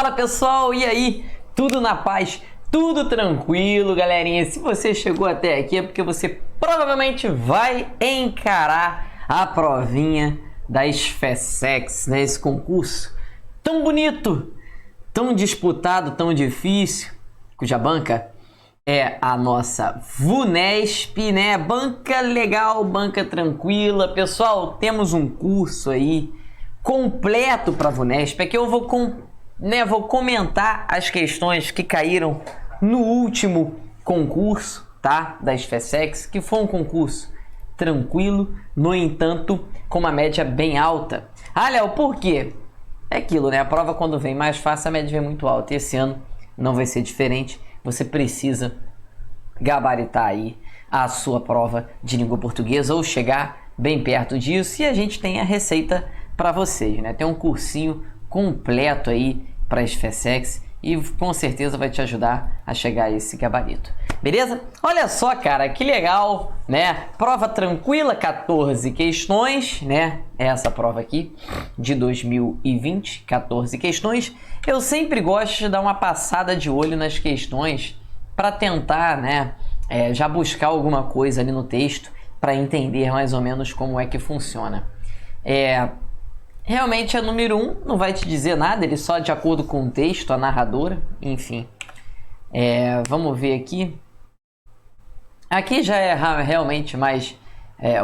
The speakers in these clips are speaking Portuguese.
Fala pessoal, e aí? Tudo na paz? Tudo tranquilo, galerinha? Se você chegou até aqui é porque você provavelmente vai encarar a provinha da SFSEX, né? Esse concurso tão bonito, tão disputado, tão difícil, cuja banca é a nossa VUNESP, né? Banca legal, banca tranquila. Pessoal, temos um curso aí completo para a VUNESP. Aqui eu vou comentar as questões que caíram no último concurso, tá? Da SFSEX, que foi um concurso tranquilo, no entanto, com uma média bem alta. Ah, Léo, por quê? É aquilo, né? A prova quando vem mais fácil, a média vem muito alta. E esse ano não vai ser diferente. Você precisa gabaritar aí a sua prova de língua portuguesa ou chegar bem perto disso. E a gente tem a receita para vocês, né? Tem um cursinho completo aí para a SFSEX e com certeza vai te ajudar a chegar a esse gabarito. Beleza? Olha só, cara, que legal, né? Prova tranquila, 14 questões, né? Essa prova aqui de 2020, 14 questões. Eu sempre gosto de dar uma passada de olho nas questões para tentar, né, já buscar alguma coisa ali no texto para entender mais ou menos como é que funciona. Realmente a número 1 não vai te dizer nada, ele só de acordo com o texto, a narradora, enfim. Vamos ver aqui. Aqui já é realmente mais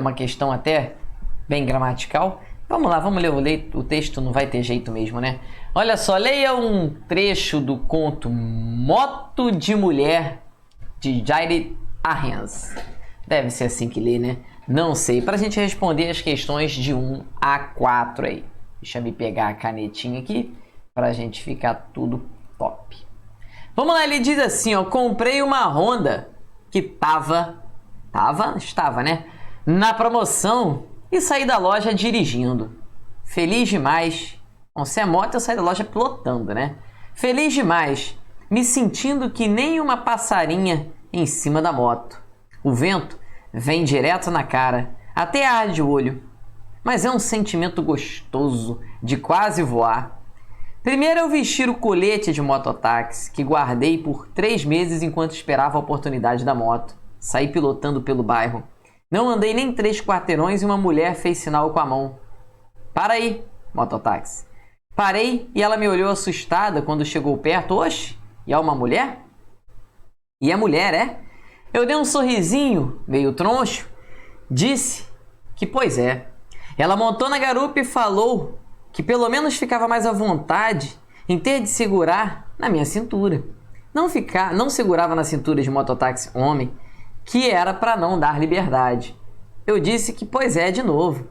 uma questão até bem gramatical. Vamos lá, vamos ler o texto, não vai ter jeito mesmo, né? Olha só, leia um trecho do conto Moto de Mulher, de Jayre Arens. Deve ser assim que lê, né? Não sei. Para a gente responder as questões de 1 a 4 aí. Deixa eu pegar a canetinha aqui para a gente ficar tudo top. Vamos lá, ele diz assim, ó. Comprei uma Honda que estava, né? Na promoção e saí da loja dirigindo. Feliz demais. Bom, se é moto, eu saí da loja pilotando, né? Feliz demais. Me sentindo que nem uma passarinha em cima da moto. O vento vem direto na cara, até arde o olho. Mas é um sentimento gostoso de quase voar. Primeiro eu vestir o colete de mototáxi, que guardei por 3 meses enquanto esperava a oportunidade da moto. Saí pilotando pelo bairro. Não andei nem 3 quarteirões e uma mulher fez sinal com a mão. Para aí, mototáxi. Parei e ela me olhou assustada quando chegou perto. Oxe, e é uma mulher? E é mulher, é? Eu dei um sorrisinho, meio troncho, disse que pois é. Ela montou na garupa e falou que pelo menos ficava mais à vontade em ter de segurar na minha cintura. Não segurava na cintura de mototáxi homem, que era para não dar liberdade. Eu disse que pois é de novo.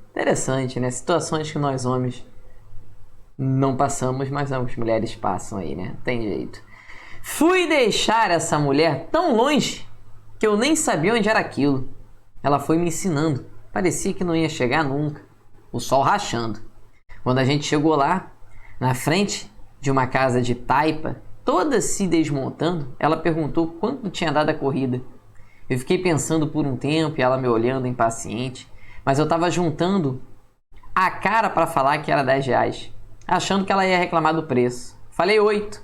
Interessante, né? Situações que nós homens não passamos, mas as mulheres passam aí, né? Tem jeito. Fui deixar essa mulher tão longe que eu nem sabia onde era aquilo. Ela foi me ensinando. Parecia que não ia chegar nunca. O sol rachando. Quando a gente chegou lá, na frente de uma casa de taipa, toda se desmontando, ela perguntou quanto tinha dado a corrida. Eu fiquei pensando por um tempo e ela me olhando impaciente, mas eu estava juntando a cara para falar que era R$10, achando que ela ia reclamar do preço. Falei 8,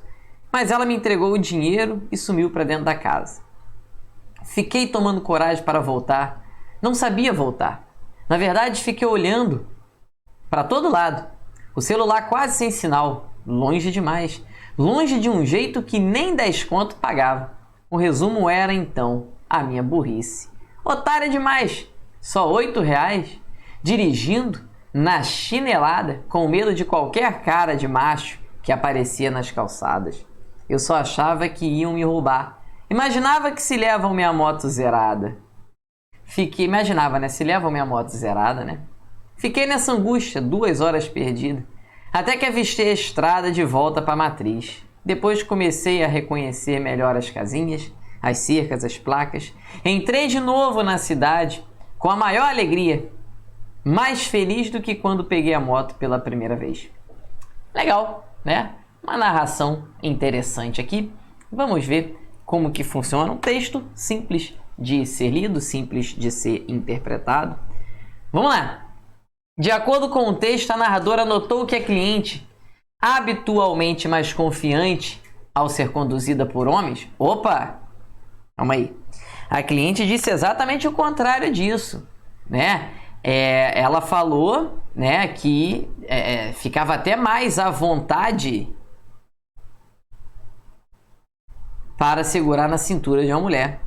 mas ela me entregou o dinheiro e sumiu para dentro da casa. Fiquei tomando coragem para voltar. Não sabia voltar. Na verdade, fiquei olhando para todo lado. O celular quase sem sinal. Longe demais. Longe de um jeito que nem 10 conto pagava. O resumo era, então, a minha burrice. Otária demais. Só R$8? Dirigindo na chinelada, com medo de qualquer cara de macho que aparecia nas calçadas. Eu só achava que iam me roubar. Imaginava que se levam minha moto zerada. Imaginava, né? Se levam minha moto zerada, né? Fiquei nessa angústia, 2 horas perdida. Até que avistei a estrada de volta para a matriz. Depois comecei a reconhecer melhor as casinhas, as cercas, as placas. Entrei de novo na cidade com a maior alegria. Mais feliz do que quando peguei a moto pela primeira vez. Legal, né? Uma narração interessante aqui. Vamos ver como que funciona. Um texto simples de ser lido, simples de ser interpretado. Vamos lá! De acordo com o texto, a narradora notou que a cliente habitualmente mais confiante ao ser conduzida por homens? Opa, calma aí. A cliente disse exatamente o contrário disso, né? Ela falou, né, que ficava até mais à vontade para segurar na cintura de uma mulher,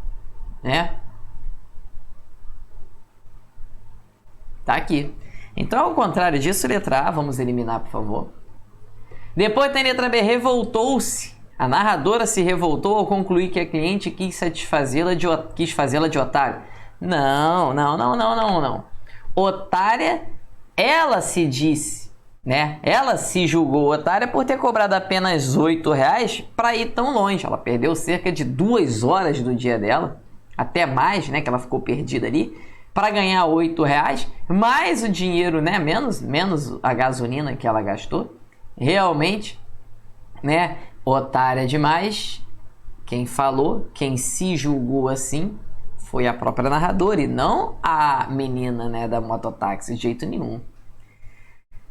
né? Tá aqui. Então, ao contrário disso, letra A, vamos eliminar, por favor. Depois tem letra B, revoltou-se. A narradora se revoltou ao concluir que a cliente quis fazê-la de otário. Não. Otária, ela se disse, né? Ela se julgou otária por ter cobrado apenas R$8 para ir tão longe. Ela perdeu cerca de 2 horas do dia dela, até mais, né? Que ela ficou perdida ali, para ganhar R$8, mais o dinheiro, né? Menos a gasolina que ela gastou. Realmente, né? Otária demais. Quem falou, quem se julgou assim, foi a própria narradora e não a menina, né, da mototáxi, de jeito nenhum.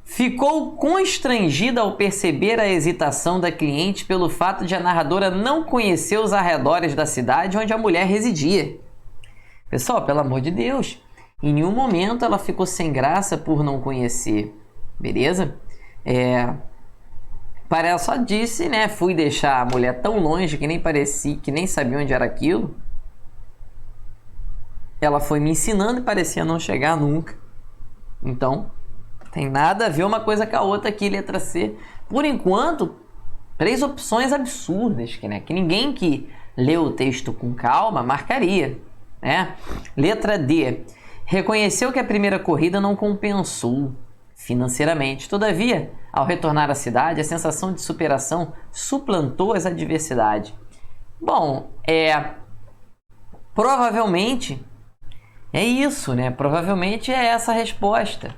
Ficou constrangida ao perceber a hesitação da cliente pelo fato de a narradora não conhecer os arredores da cidade onde a mulher residia. Pessoal, pelo amor de Deus, em nenhum momento ela ficou sem graça por não conhecer, beleza? Ela só disse, né, fui deixar a mulher tão longe que nem parecia, que nem sabia onde era aquilo. Ela foi me ensinando e parecia não chegar nunca. Então, tem nada a ver uma coisa com a outra aqui, letra C. Por enquanto, 3 opções absurdas, que ninguém que leu o texto com calma marcaria, né? Letra D. Reconheceu que a primeira corrida não compensou financeiramente. Todavia, ao retornar à cidade, a sensação de superação suplantou as adversidades. Bom, provavelmente é isso, né? Provavelmente é essa a resposta.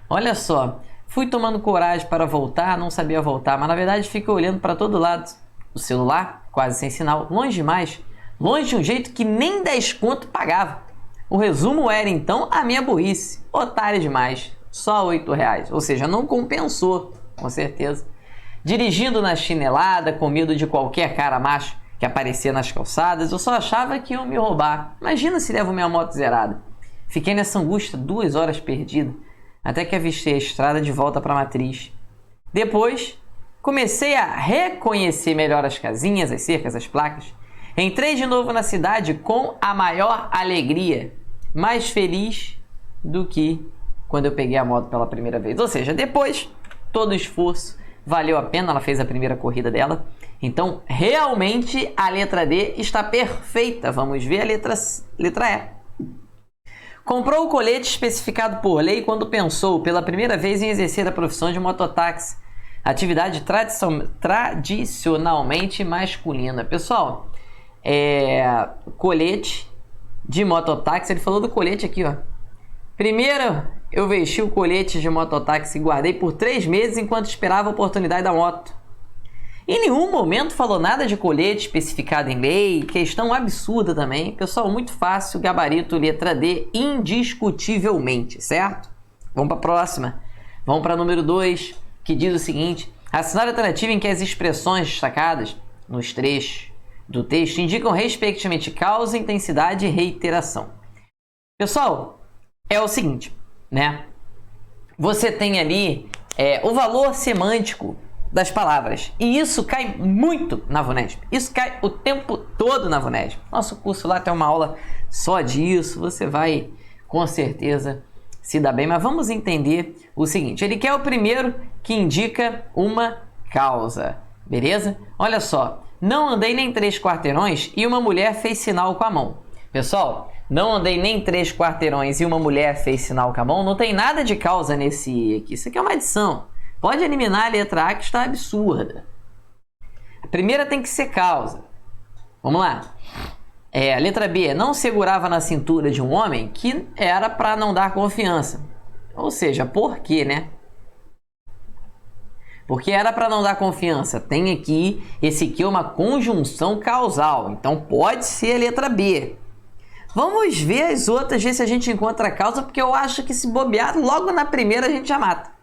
Olha só, fui tomando coragem para voltar, não sabia voltar, mas na verdade fiquei olhando para todo lado. O celular, quase sem sinal, longe demais, longe de um jeito que nem 10 conto pagava. O resumo era então a minha burrice, otária demais, só R$8, ou seja, não compensou, com certeza. Dirigindo na chinelada, com medo de qualquer cara macho que aparecia nas calçadas, eu só achava que iam me roubar. Imagina se levo minha moto zerada. Fiquei nessa angústia 2 horas perdida, até que avistei a estrada de volta para a matriz. Depois, comecei a reconhecer melhor as casinhas, as cercas, as placas. Entrei de novo na cidade com a maior alegria, mais feliz do que quando eu peguei a moto pela primeira vez. Ou seja, depois, todo o esforço valeu a pena, ela fez a primeira corrida dela. Então, realmente, a letra D está perfeita. Vamos ver a letra E. Comprou o colete especificado por lei quando pensou pela primeira vez em exercer a profissão de mototáxi, atividade tradicionalmente masculina. Pessoal, colete de mototáxi, ele falou do colete aqui, ó. Primeiro, eu vesti o colete de mototáxi e guardei por 3 meses enquanto esperava a oportunidade da moto. Em nenhum momento falou nada de colete especificado em lei, questão absurda também. Pessoal, muito fácil, gabarito, letra D, indiscutivelmente, certo? Vamos para a próxima. Vamos para número 2, que diz o seguinte: assinar a alternativa em que as expressões destacadas nos trechos do texto indicam respectivamente causa, intensidade e reiteração. Pessoal, é o seguinte, né? Você tem ali o valor semântico das palavras. E isso cai muito na VUNESP. Isso cai o tempo todo na VUNESP. Nosso curso lá tem uma aula só disso. Você vai, com certeza, se dar bem. Mas vamos entender o seguinte. Ele quer o primeiro que indica uma causa. Beleza? Olha só. Não andei nem 3 quarteirões e uma mulher fez sinal com a mão. Pessoal, não andei nem 3 quarteirões e uma mulher fez sinal com a mão. Não tem nada de causa nesse aqui. Isso aqui é uma adição. Pode eliminar a letra A, que está absurda. A primeira tem que ser causa. Vamos lá. A letra B. Não segurava na cintura de um homem, que era para não dar confiança. Ou seja, por quê, né? Porque era para não dar confiança. Tem aqui, esse aqui é uma conjunção causal. Então pode ser a letra B. Vamos ver as outras, ver se a gente encontra a causa, porque eu acho que se bobear, logo na primeira a gente já mata.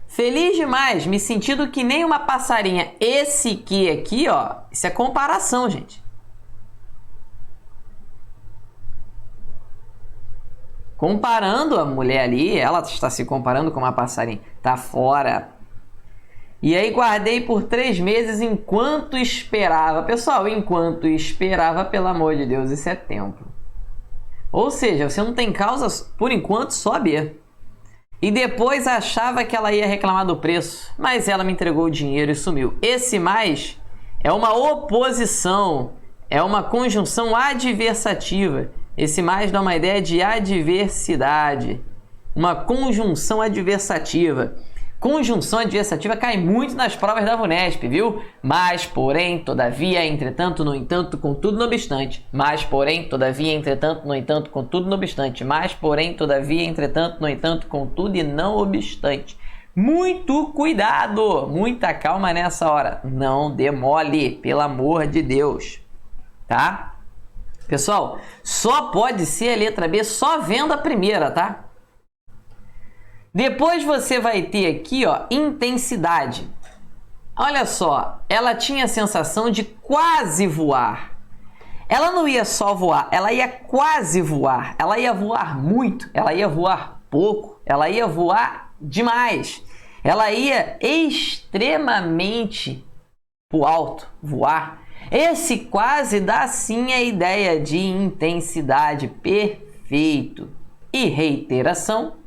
Feliz demais, me sentindo que nem uma passarinha. Esse que aqui, ó, isso é comparação, gente. Comparando a mulher ali, ela está se comparando com uma passarinha. Tá fora. E aí guardei por 3 meses enquanto esperava. Pessoal, enquanto esperava, pelo amor de Deus, isso é tempo. Ou seja, você não tem causas, por enquanto, só B. E depois achava que ela ia reclamar do preço, mas ela me entregou o dinheiro e sumiu. Esse mais é uma oposição, é uma conjunção adversativa. Esse mais dá uma ideia de adversidade, uma conjunção adversativa. Conjunção adversativa cai muito nas provas da VUNESP, viu? Mas, porém, todavia, entretanto, no entanto, contudo, no obstante. Mas, porém, todavia, entretanto, no entanto, contudo, no obstante. Mas, porém, todavia, entretanto, no entanto, contudo e não obstante. Muito cuidado, muita calma nessa hora. Não demole, pelo amor de Deus, tá? Pessoal, só pode ser a letra B só vendo a primeira, tá? Depois você vai ter aqui, ó, intensidade. Olha só, ela tinha a sensação de quase voar. Ela não ia só voar, ela ia quase voar. Ela ia voar muito, ela ia voar pouco, ela ia voar demais. Ela ia extremamente pro alto, voar. Esse quase dá sim a ideia de intensidade, perfeito. E reiteração.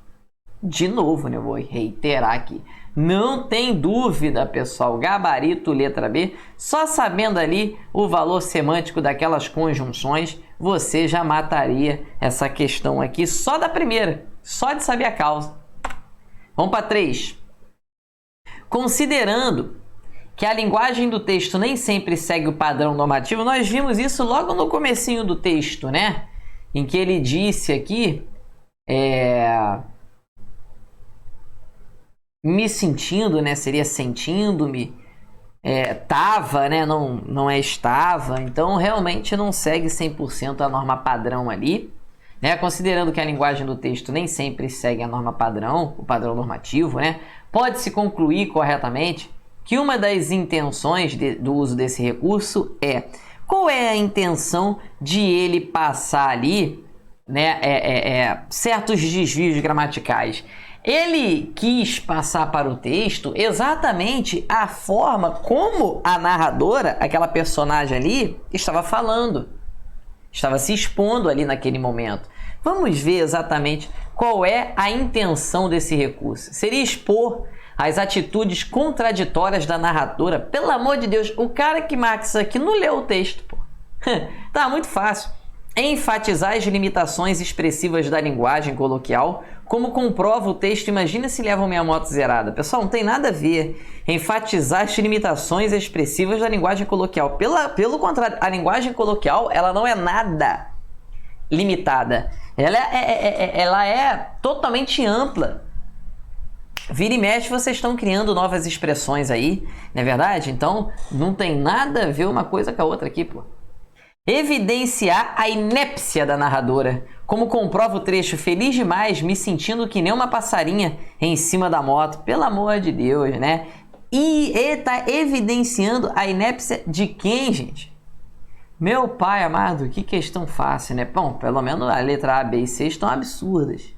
De novo, né? Eu vou reiterar aqui. Não tem dúvida, pessoal. Gabarito, letra B. Só sabendo ali o valor semântico daquelas conjunções, você já mataria essa questão aqui só da primeira. Só de saber a causa. Vamos para 3. Considerando que a linguagem do texto nem sempre segue o padrão normativo, nós vimos isso logo no comecinho do texto, né? Em que ele disse aqui... me sentindo, né? Seria sentindo-me. Tava, né? Não é estava. Então, realmente não segue 100% a norma padrão ali. Né? Considerando que a linguagem do texto nem sempre segue a norma padrão, o padrão normativo, né? Pode-se concluir corretamente que uma das intenções do uso desse recurso é... Qual é a intenção de ele passar ali, né? Certos desvios gramaticais? Ele quis passar para o texto exatamente a forma como a narradora, aquela personagem ali, estava falando. Estava se expondo ali naquele momento. Vamos ver exatamente qual é a intenção desse recurso. Seria expor as atitudes contraditórias da narradora. Pelo amor de Deus, o cara que marca isso aqui não leu o texto, pô. Tá muito fácil. Enfatizar as limitações expressivas da linguagem coloquial, como comprova o texto. Imagina se levam minha moto zerada. Pessoal, não tem nada a ver. Enfatizar as limitações expressivas da linguagem coloquial. Pelo contrário, a linguagem coloquial, ela não é nada limitada. Ela é totalmente ampla. Vira e mexe, vocês estão criando novas expressões aí, não é verdade? Então, não tem nada a ver uma coisa com a outra aqui, pô. Evidenciar a inépcia da narradora, como comprova o trecho feliz demais, me sentindo que nem uma passarinha em cima da moto. Pelo amor de Deus, né? E ele tá evidenciando a inépcia de quem, gente? Meu pai amado, que questão fácil, né? Bom, pelo menos a letra A, B e C estão absurdas.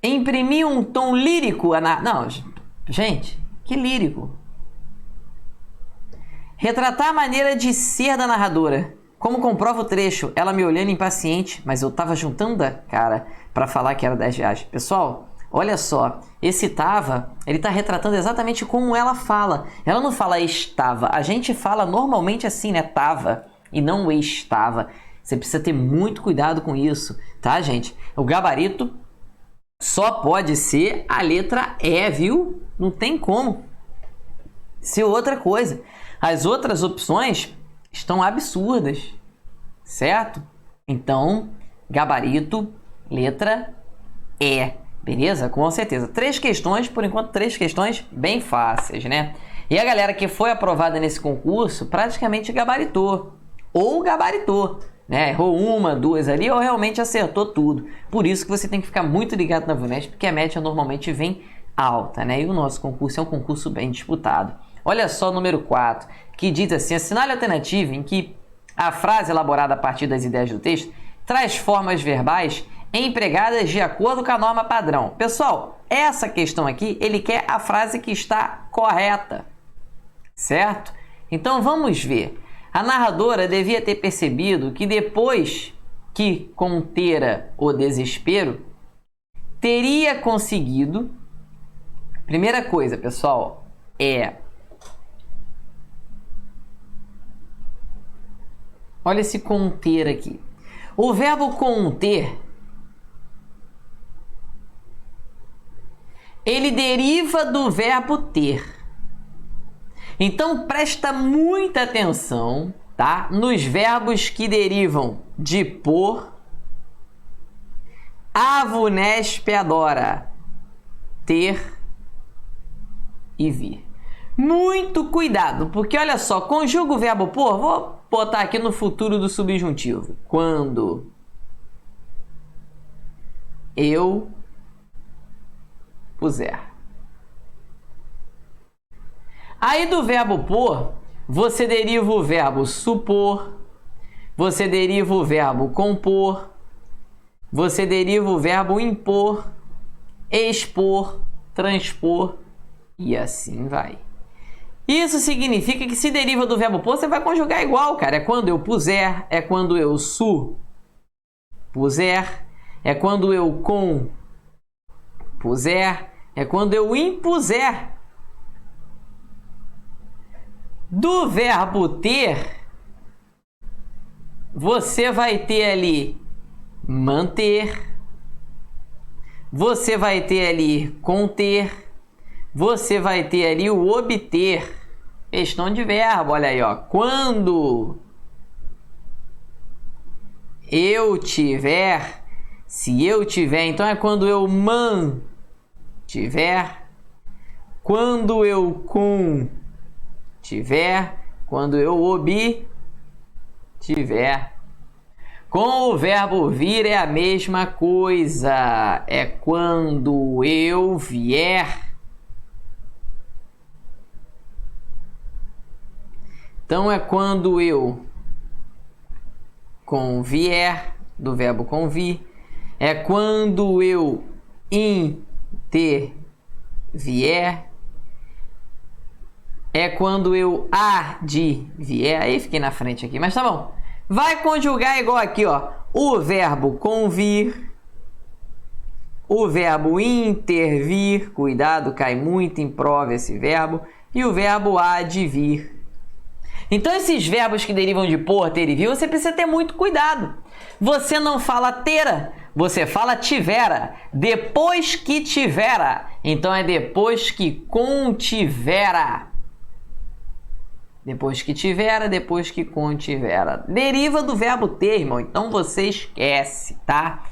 Imprimir um tom lírico a Não, gente, que lírico. Retratar a maneira de ser da narradora. Como comprova o trecho, ela me olhando impaciente, mas eu tava juntando a cara para falar que era 10 reais. Pessoal, olha só, esse tava, ele tá retratando exatamente como ela fala. Ela não fala estava, a gente fala normalmente assim, né? Tava e não estava. Você precisa ter muito cuidado com isso, tá, gente? O gabarito só pode ser a letra E, viu? Não tem como ser outra coisa. As outras opções estão absurdas, certo? Então, gabarito, letra E, beleza? Com certeza. 3 questões, por enquanto 3 questões bem fáceis, né? E a galera que foi aprovada nesse concurso praticamente gabaritou, ou gabaritou, né? Errou 1, 2 ali, ou realmente acertou tudo. Por isso que você tem que ficar muito ligado na VUNESP, porque a média normalmente vem alta, né? E o nosso concurso é um concurso bem disputado. Olha só o número 4, que diz assim: assinale a alternativa em que a frase elaborada a partir das ideias do texto traz formas verbais empregadas de acordo com a norma padrão. Pessoal, essa questão aqui, ele quer a frase que está correta, certo? Então vamos ver. A narradora devia ter percebido que depois que contera o desespero, teria conseguido... Primeira coisa, pessoal, olha esse conter aqui. O verbo conter, ele deriva do verbo ter. Então presta muita atenção, tá? Nos verbos que derivam de por, avo, nespe, adora, ter e vir. Muito cuidado, porque olha só, conjuga o verbo por, vou botar aqui no futuro do subjuntivo. Quando eu puser. Aí do verbo por, você deriva o verbo supor, você deriva o verbo compor, você deriva o verbo impor, expor, transpor e assim vai. Isso significa que se deriva do verbo por, você vai conjugar igual, cara. É quando eu puser, é quando eu puser, é quando eu puser, é quando eu impuser. Do verbo ter, você vai ter ali manter, você vai ter ali conter, você vai ter ali o obter. Questão de verbo, olha aí, ó. Quando eu tiver, se eu tiver, então é quando eu mantiver, quando eu contiver, quando eu obtiver. Com o verbo vir é a mesma coisa. É quando eu vier. Então é quando eu convier, do verbo convir. É quando eu intervier. É quando eu advier. Aí fiquei na frente aqui, mas tá bom. Vai conjugar igual aqui, ó. O verbo convir, o verbo intervir, cuidado, cai muito em prova esse verbo, e o verbo advir. Então esses verbos que derivam de por, ter e vir, você precisa ter muito cuidado. Você não fala tera, você fala tivera. Depois que tivera, então é depois que contivera. Depois que tivera, depois que contivera. Deriva do verbo ter, irmão. Então você esquece, tá?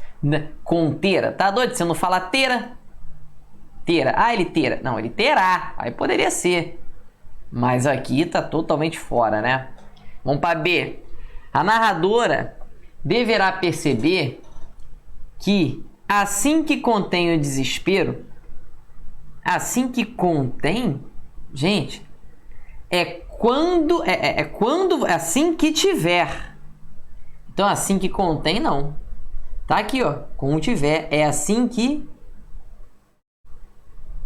Contera. Tá doido? Você não fala tera? Tera. Ah, ele tera. Não, ele terá. Aí poderia ser. Mas aqui tá totalmente fora, né? Vamos para B. A narradora deverá perceber que assim que contém o desespero, assim que contém, gente, quando assim que tiver. Então assim que contém não. Tá aqui, ó, contiver, é assim que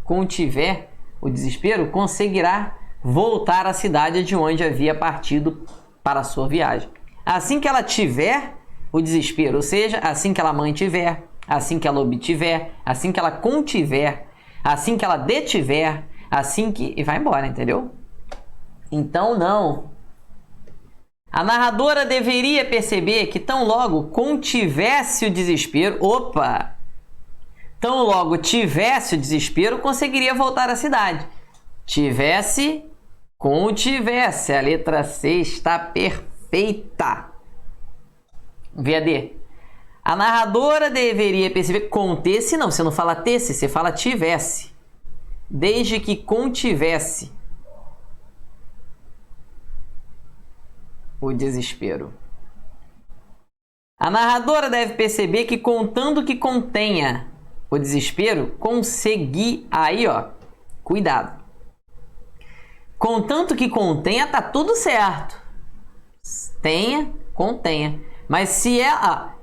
contiver o desespero, conseguirá voltar à cidade de onde havia partido para a sua viagem. Assim que ela tiver o desespero, ou seja, assim que ela mantiver, assim que ela obtiver, assim que ela contiver, assim que ela detiver, assim que... e vai embora, entendeu? Então, não. A narradora deveria perceber que tão logo contivesse o desespero... Opa! Tão logo tivesse o desespero, conseguiria voltar à cidade. Tivesse, contivesse. A letra C está perfeita. VAD. A narradora deveria perceber que contesse, não, você não fala tesse, você fala tivesse. Desde que contivesse o desespero. A narradora deve perceber que contando que contenha o desespero, conseguir. Aí, ó, cuidado. Contanto que contenha, tá tudo certo. Contenha. Mas se ela,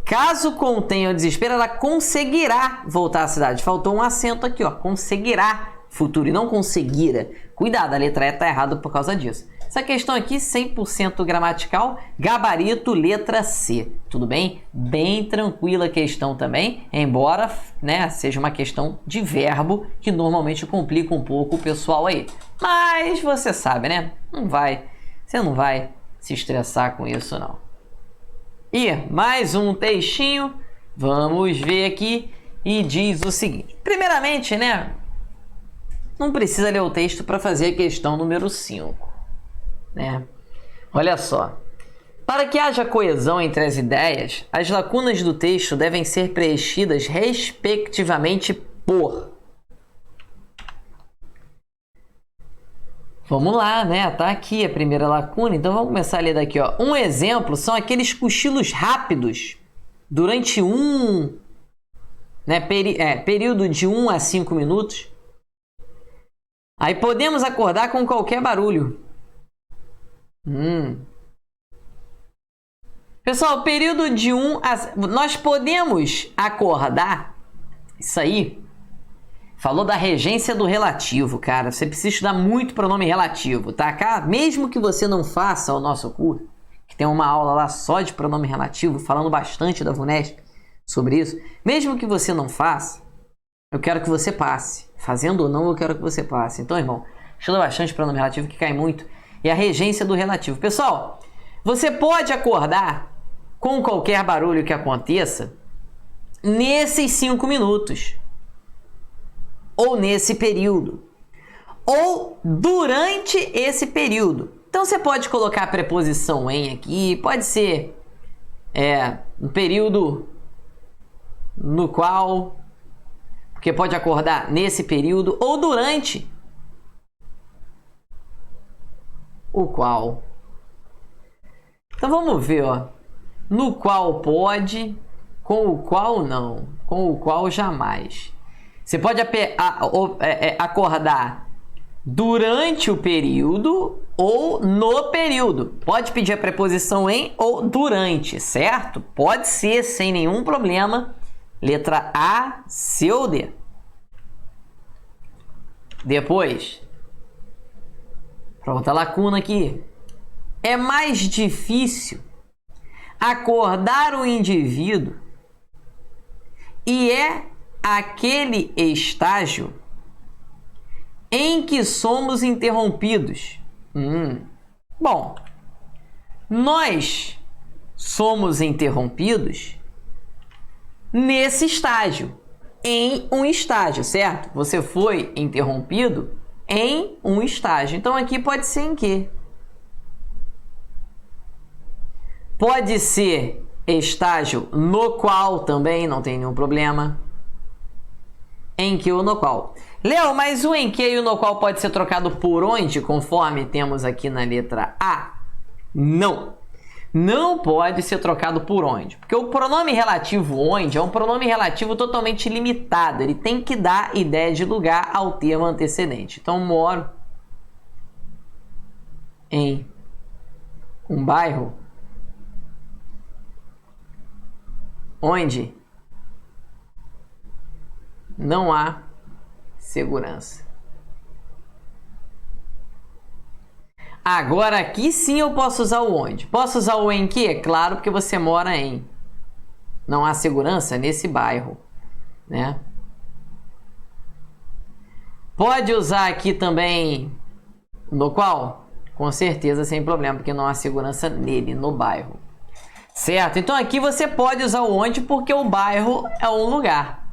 caso contenha o desespero, ela conseguirá voltar à cidade. Faltou um acento aqui, ó. Conseguirá futuro e não conseguira. Cuidado, a letra E tá errada por causa disso. Essa questão aqui, 100% gramatical, gabarito, letra C. Tudo bem? Bem tranquila a questão também, embora, né, seja uma questão de verbo que normalmente complica um pouco o pessoal aí. Mas você sabe, né? Você não vai se estressar com isso, não. E mais um textinho, vamos ver aqui, e diz o seguinte. Primeiramente, né, não precisa ler o texto para fazer a questão número 5. Né? Olha só. Para que haja coesão entre as ideias, as lacunas do texto devem ser preenchidas respectivamente por... Vamos lá, né? Tá aqui a primeira lacuna, então vamos começar a ler daqui, ó. Um exemplo são aqueles cochilos rápidos durante período de 1 a 5 minutos. Aí podemos acordar com qualquer barulho. Pessoal, período de 1 a... Nós podemos acordar... Isso aí... Falou da regência do relativo, cara. Você precisa estudar muito pronome relativo, tá? Mesmo que você não faça o nosso curso, que tem uma aula lá só de pronome relativo, falando bastante da VUNESP sobre isso. Mesmo que você não faça, eu quero que você passe. Fazendo ou não, eu quero que você passe. Então, irmão, estuda bastante pronome relativo, que cai muito. E a regência do relativo. Pessoal, você pode acordar com qualquer barulho que aconteça nesses 5 minutos. Ou nesse período. Ou durante esse período. Então, você pode colocar a preposição em aqui. Pode ser um período no qual... Porque pode acordar nesse período ou durante o qual. Então vamos ver, ó. No qual pode, com o qual não, com o qual jamais. Você pode acordar durante o período ou no período. Pode pedir a preposição em ou durante, certo? Pode ser sem nenhum problema. Letra A, C ou D. Depois, pronto, a lacuna aqui. É mais difícil acordar o indivíduo e é aquele estágio em que somos interrompidos. Bom, nós somos interrompidos nesse estágio, em um estágio, certo? Você foi interrompido em um estágio. Então aqui pode ser em quê? Pode ser estágio no qual também, não tem nenhum problema. Em que ou no qual. Léo, mas o em que e o no qual pode ser trocado por onde, conforme temos aqui na letra A? Não. Não pode ser trocado por onde. Porque o pronome relativo onde é um pronome relativo totalmente limitado. Ele tem que dar ideia de lugar ao termo antecedente. Então, moro em um bairro onde não há segurança. Agora aqui sim eu posso usar o onde. Posso usar o em que? Claro, porque você mora em. Não há segurança nesse bairro, né? Pode usar aqui também no qual? Com certeza, sem problema, porque não há segurança nele, no bairro. Certo? Então aqui você pode usar o onde porque o bairro é um lugar.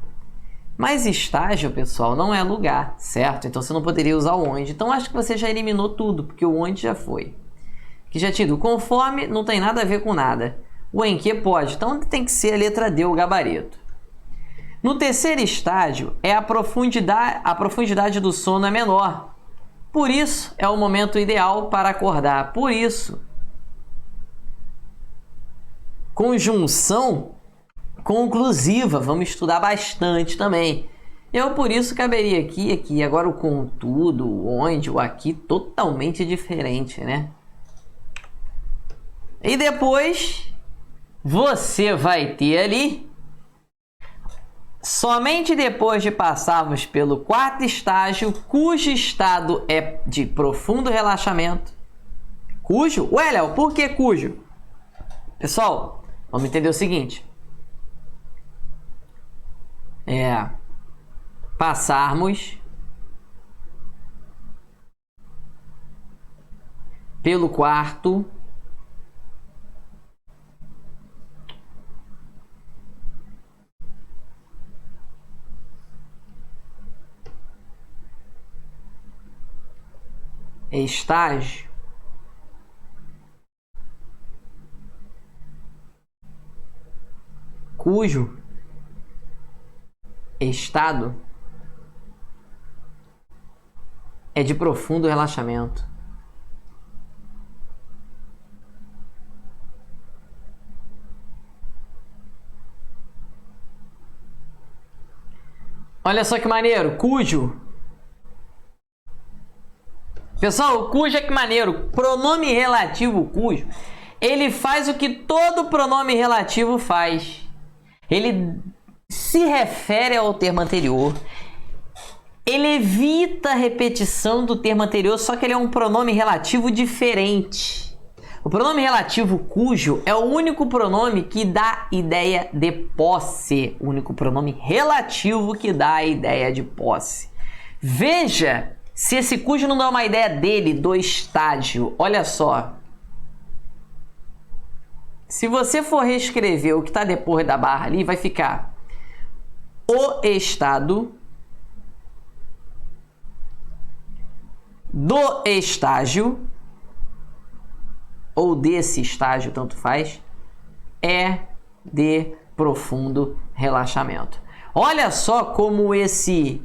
Mas estágio, pessoal, não é lugar, certo? Então você não poderia usar o onde. Então acho que você já eliminou tudo, porque o onde já foi. Que já tinha conforme não tem nada a ver com nada. O em que pode. Então tem que ser a letra D, o gabarito. No terceiro estágio, a profundidade do sono é menor. Por isso, é o momento ideal para acordar. Por isso, conjunção conclusiva. Vamos estudar bastante também. Eu, por isso, caberia aqui. Agora o contudo, o onde, o aqui, totalmente diferente, né? E depois, você vai ter ali, somente depois de passarmos pelo quarto estágio, cujo estado é de profundo relaxamento. Cujo? Ué, Léo, por que cujo? Pessoal, vamos entender o seguinte. Passarmos pelo quarto estágio cujo estado é de profundo relaxamento. Olha só que maneiro, cujo. Pessoal, o cujo é que maneiro. Pronome relativo cujo, ele faz o que todo pronome relativo faz. Ele se refere ao termo anterior. Ele evita a repetição do termo anterior, só que ele é um pronome relativo diferente. O pronome relativo cujo é o único pronome que dá ideia de posse. O único pronome relativo que dá a ideia de posse. Veja se esse cujo não dá uma ideia dele, do estágio. Olha só. Se você for reescrever o que está depois da barra ali, vai ficar o estado do estágio, ou desse estágio, tanto faz, é de profundo relaxamento. Olha só como esse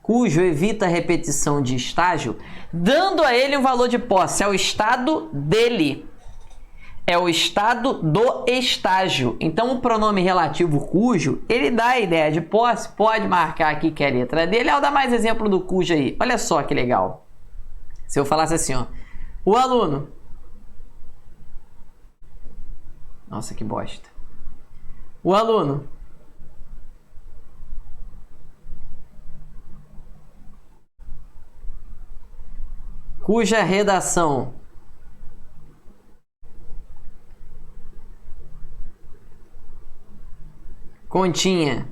cujo evita a repetição de estágio, dando a ele um valor de posse. É o estado dele. É o estado do estágio. Então, o pronome relativo cujo, ele dá a ideia de posse. Pode marcar aqui que é a letra dele. I'll dar mais exemplo do cujo aí. Olha só que legal. Se eu falasse assim, ó. O aluno. Nossa, que bosta. O aluno. Cuja redação continha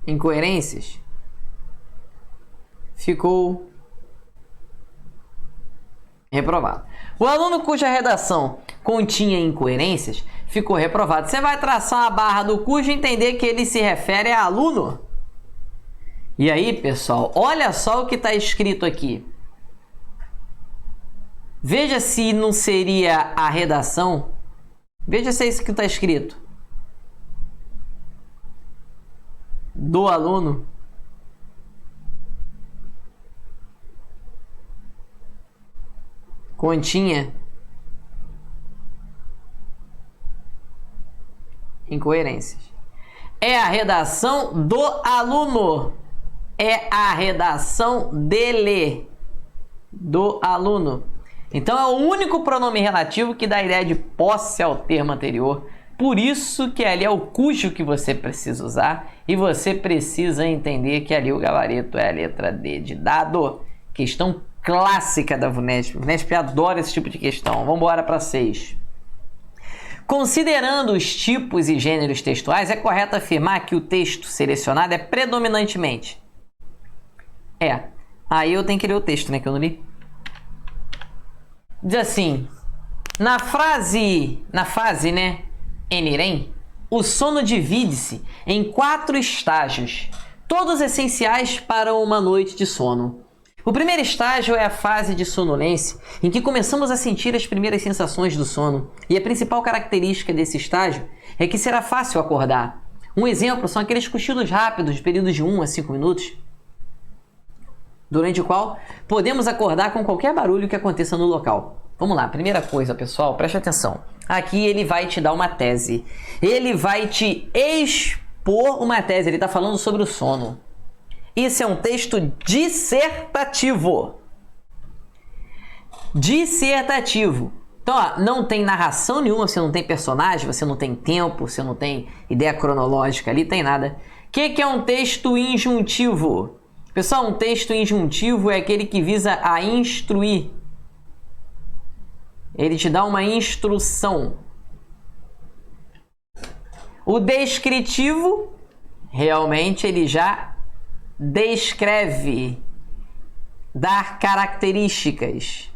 incoerências, ficou reprovado. O aluno cuja redação continha incoerências ficou reprovado. Você vai traçar a barra do cujo e entender que ele se refere a aluno. E aí, pessoal, olha só o que está escrito aqui. Veja se não seria a redação. Veja se é isso que está escrito. Do aluno. Continha incoerências. É a redação do aluno. É a redação dele. Do aluno. Então é o único pronome relativo que dá a ideia de posse ao termo anterior. Por isso que ali é o cujo que você precisa usar. E você precisa entender que ali o gabarito é a letra D de dado. Questão clássica da VUNESP. A VUNESP adora esse tipo de questão. Vamos embora para 6. Considerando os tipos e gêneros textuais, é correto afirmar que o texto selecionado é predominantemente. Aí eu tenho que ler o texto, né? Que eu não li. Diz assim, na fase, né, enirem, o sono divide-se em 4 estágios, todos essenciais para uma noite de sono. O primeiro estágio é a fase de sonolência, em que começamos a sentir as primeiras sensações do sono, e a principal característica desse estágio é que será fácil acordar. Um exemplo são aqueles cochilos rápidos de períodos de 1 a 5 minutos, durante o qual podemos acordar com qualquer barulho que aconteça no local. Vamos lá, primeira coisa, pessoal, preste atenção. Aqui ele vai te dar uma tese. Ele vai te expor uma tese. Ele está falando sobre o sono. Isso é um texto dissertativo. Dissertativo. Então, ó, não tem narração nenhuma, você não tem personagem, você não tem tempo, você não tem ideia cronológica ali, tem nada. O que é um texto injuntivo? Pessoal, um texto injuntivo é aquele que visa a instruir. Ele te dá uma instrução. O descritivo, realmente, ele já descreve, dá características.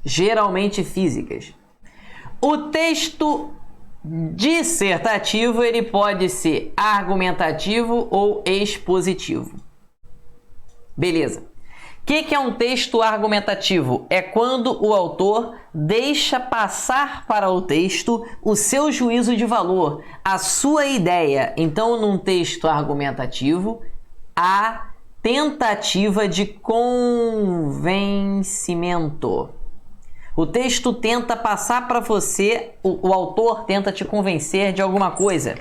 Geralmente físicas. O texto dissertativo, ele pode ser argumentativo ou expositivo. Beleza. O que é um texto argumentativo? É quando o autor deixa passar para o texto o seu juízo de valor, a sua ideia. Então, num texto argumentativo, há tentativa de convencimento. O texto tenta passar para você, o autor tenta te convencer de alguma coisa.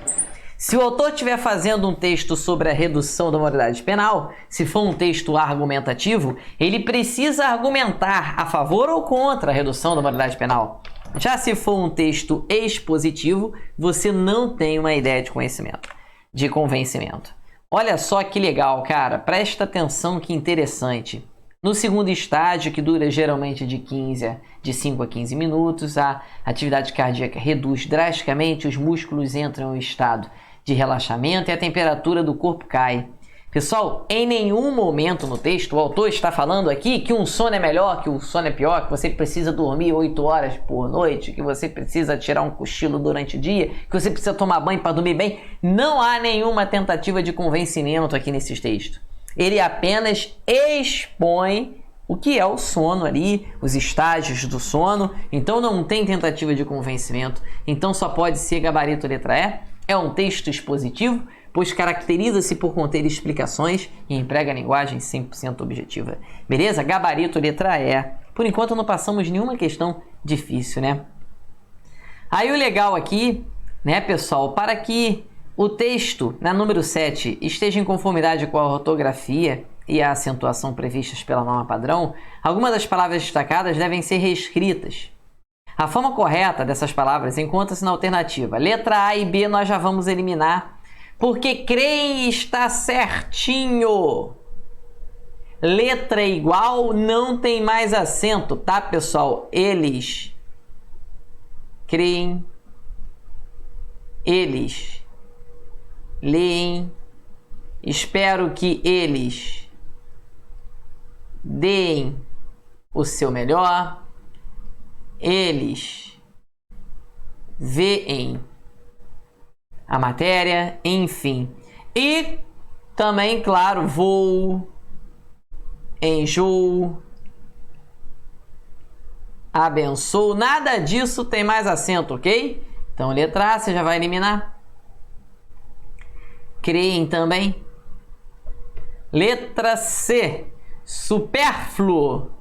Se o autor estiver fazendo um texto sobre a redução da moralidade penal, se for um texto argumentativo, ele precisa argumentar a favor ou contra a redução da moralidade penal. Já se for um texto expositivo, você não tem uma ideia de conhecimento, de convencimento. Olha só que legal, cara. Presta atenção, que interessante. No segundo estágio, que dura geralmente de 5 a 15 minutos, a atividade cardíaca reduz drasticamente, os músculos entram em estado de relaxamento e a temperatura do corpo cai. Pessoal, em nenhum momento no texto o autor está falando aqui que um sono é melhor, que o sono é pior, que você precisa dormir 8 horas por noite, que você precisa tirar um cochilo durante o dia, que você precisa tomar banho para dormir bem. Não há nenhuma tentativa de convencimento aqui nesses textos. Ele apenas expõe o que é o sono ali, os estágios do sono. Então não tem tentativa de convencimento. Então só pode ser gabarito letra E. É um texto expositivo, pois caracteriza-se por conter explicações e emprega a linguagem 100% objetiva. Beleza? Gabarito letra E. Por enquanto não passamos nenhuma questão difícil, né? Aí o legal aqui, né, pessoal, para que o texto, na número 7, esteja em conformidade com a ortografia e a acentuação previstas pela norma padrão, algumas das palavras destacadas devem ser reescritas. A forma correta dessas palavras encontra-se na alternativa. Letra A e B nós já vamos eliminar, porque creem está certinho. Letra igual não tem mais acento, tá, pessoal? Eles creem, eles leem, espero que eles deem o seu melhor, eles veem a matéria, enfim. E também, claro, vou, enjoo, abençoo, nada disso tem mais acento, ok? Então, letra A você já vai eliminar. Creem também. Letra C, supérfluo.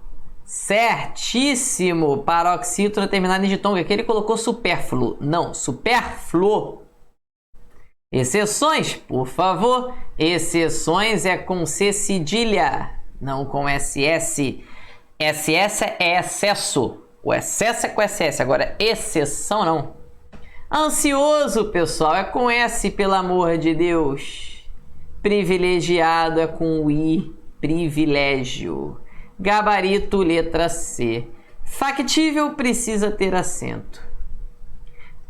Certíssimo. Paroxítono terminado em ditongo. Aqui ele colocou supérfluo. Não, supérfluo. Exceções, por favor. Exceções é com C cedilha, não com SS. SS é excesso. O excesso é com SS. Agora, exceção não. Ansioso, pessoal, é com S, pelo amor de Deus. Privilegiado é com I, privilégio. Gabarito, letra C. Factível precisa ter acento.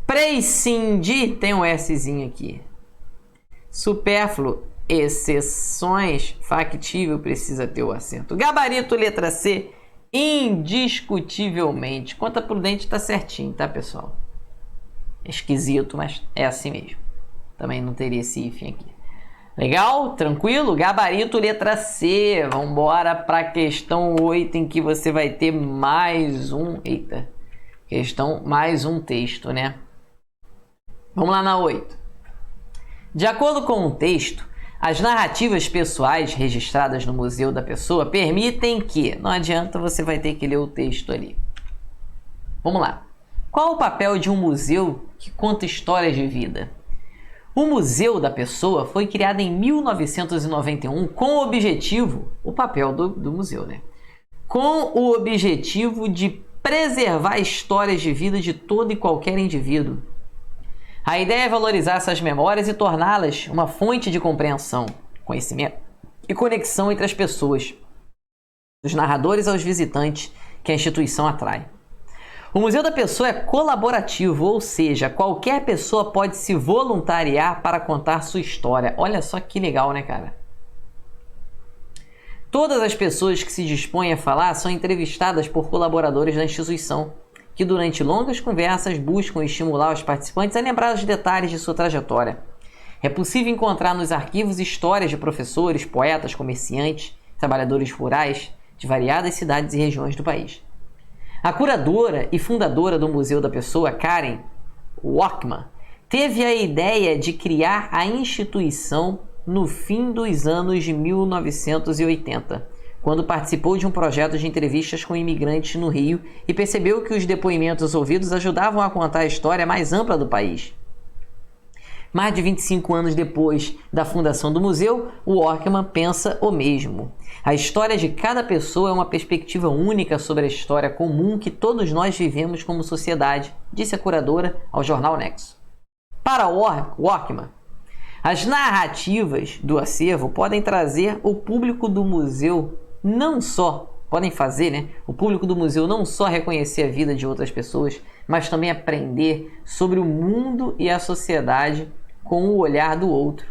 Prescindir, tem um Szinho aqui. Supérfluo, exceções, factível precisa ter o acento. Gabarito, letra C, indiscutivelmente. Conta prudente tá certinho, tá, pessoal? Esquisito, mas é assim mesmo. Também não teria esse hífen aqui. Legal? Tranquilo? Gabarito, letra C. Vamos embora para a questão 8, em que você vai ter mais um... Eita. Mais um texto, né? Vamos lá na 8. De acordo com o texto, As narrativas pessoais registradas no Museu da Pessoa permitem que... Não adianta, você vai ter que ler o texto ali. Vamos lá. Qual o papel de um museu que conta histórias de vida? O Museu da Pessoa foi criado em 1991 com o objetivo... O papel do museu, né? Com o objetivo de preservar histórias de vida de todo e qualquer indivíduo. A ideia é valorizar essas memórias e torná-las uma fonte de compreensão, conhecimento e conexão entre as pessoas, dos narradores aos visitantes que a instituição atrai. O Museu da Pessoa é colaborativo, ou seja, qualquer pessoa pode se voluntariar para contar sua história. Olha só que legal, né, cara? Todas as pessoas que se dispõem a falar são entrevistadas por colaboradores da instituição, que durante longas conversas buscam estimular os participantes a lembrar os detalhes de sua trajetória. É possível encontrar nos arquivos histórias de professores, poetas, comerciantes, trabalhadores rurais de variadas cidades e regiões do país. A curadora e fundadora do Museu da Pessoa, Karen Walkman, teve a ideia de criar a instituição no fim dos anos de 1980, quando participou de um projeto de entrevistas com imigrantes no Rio e percebeu que os depoimentos ouvidos ajudavam a contar a história mais ampla do país. Mais de 25 anos depois da fundação do museu, o Walkman pensa o mesmo. A história de cada pessoa é uma perspectiva única sobre a história comum que todos nós vivemos como sociedade, disse a curadora ao jornal Nexo. Para Walkman, as narrativas do acervo podem trazer o público do museu o público do museu não só reconhecer a vida de outras pessoas, mas também aprender sobre o mundo e a sociedade com o olhar do outro.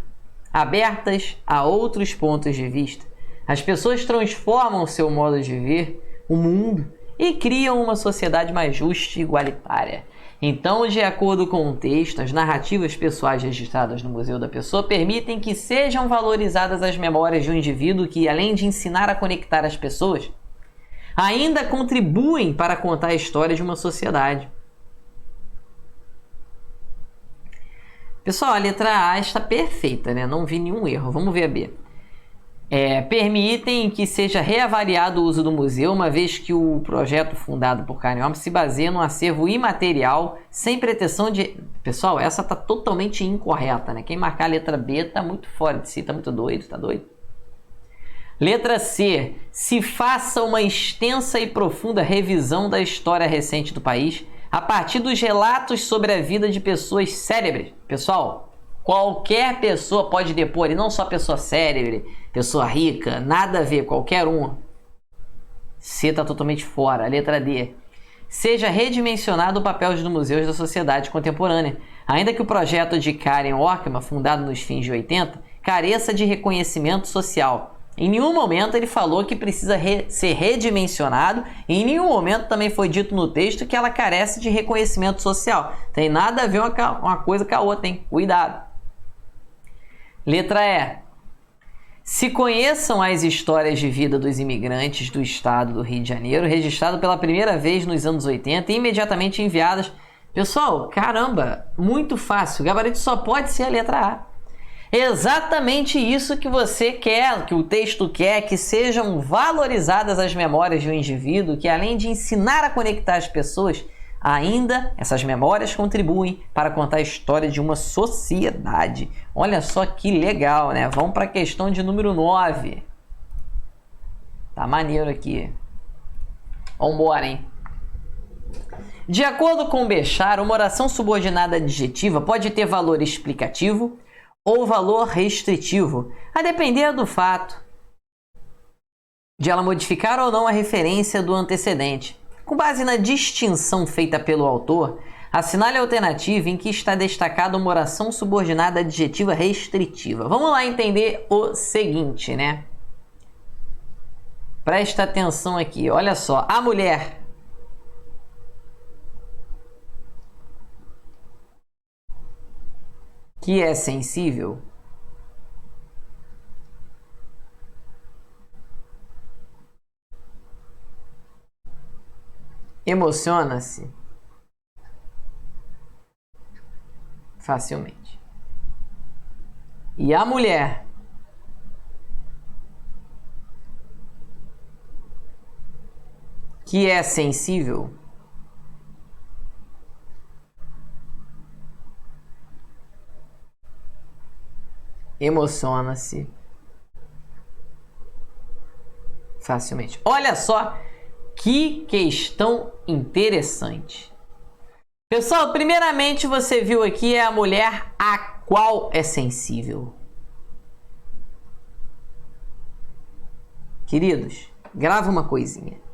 Abertas a outros pontos de vista, as pessoas transformam seu modo de ver o mundo e criam uma sociedade mais justa e igualitária. Então, de acordo com o texto, as narrativas pessoais registradas no Museu da Pessoa permitem que sejam valorizadas as memórias de um indivíduo que, além de ensinar a conectar as pessoas, ainda contribuem para contar a história de uma sociedade. Pessoal, a letra A está perfeita, né? Não vi nenhum erro. Vamos ver a B. Permitem que seja reavaliado o uso do museu, uma vez que o projeto fundado por Karen Walkman se baseia num acervo imaterial, sem pretensão de... Pessoal, essa está totalmente incorreta, né? Quem marcar a letra B está muito fora de si, está muito doido, está doido. Letra C. Se faça uma extensa e profunda revisão da história recente do país, a partir dos relatos sobre a vida de pessoas célebres. Pessoal, qualquer pessoa pode depor, e não só pessoa célebre, pessoa rica, nada a ver, qualquer um. C está totalmente fora. Letra D. Seja redimensionado o papel dos museus da sociedade contemporânea, ainda que o projeto de Karen Walkman, fundado nos fins de 80, careça de reconhecimento social. Em nenhum momento ele falou que precisa ser redimensionado, e em nenhum momento também foi dito no texto que ela carece de reconhecimento social. Tem nada a ver uma coisa com a outra, hein? Cuidado. Letra E. Se conheçam as histórias de vida dos imigrantes do estado do Rio de Janeiro, registrado pela primeira vez nos anos 80 e imediatamente enviadas. Pessoal, caramba, muito fácil. O gabarito só pode ser a letra A. Exatamente isso que você quer, que o texto quer, que sejam valorizadas as memórias de um indivíduo que, além de ensinar a conectar as pessoas, ainda essas memórias contribuem para contar a história de uma sociedade. Olha só que legal, né? Vamos para a questão de número 9. Tá maneiro aqui. Vambora, hein? De acordo com Bechar, uma oração subordinada adjetiva pode ter valor explicativo ou valor restritivo, a depender do fato de ela modificar ou não a referência do antecedente. Com base na distinção feita pelo autor, assinale a alternativa em que está destacada uma oração subordinada adjetiva restritiva. Vamos lá entender o seguinte, né? Presta atenção aqui, olha só. A mulher que é sensível emociona-se facilmente. E a mulher que é sensível? Emociona-se facilmente. Olha só que questão interessante. Pessoal, primeiramente você viu aqui é a mulher a qual é sensível. Queridos, grava uma coisinha.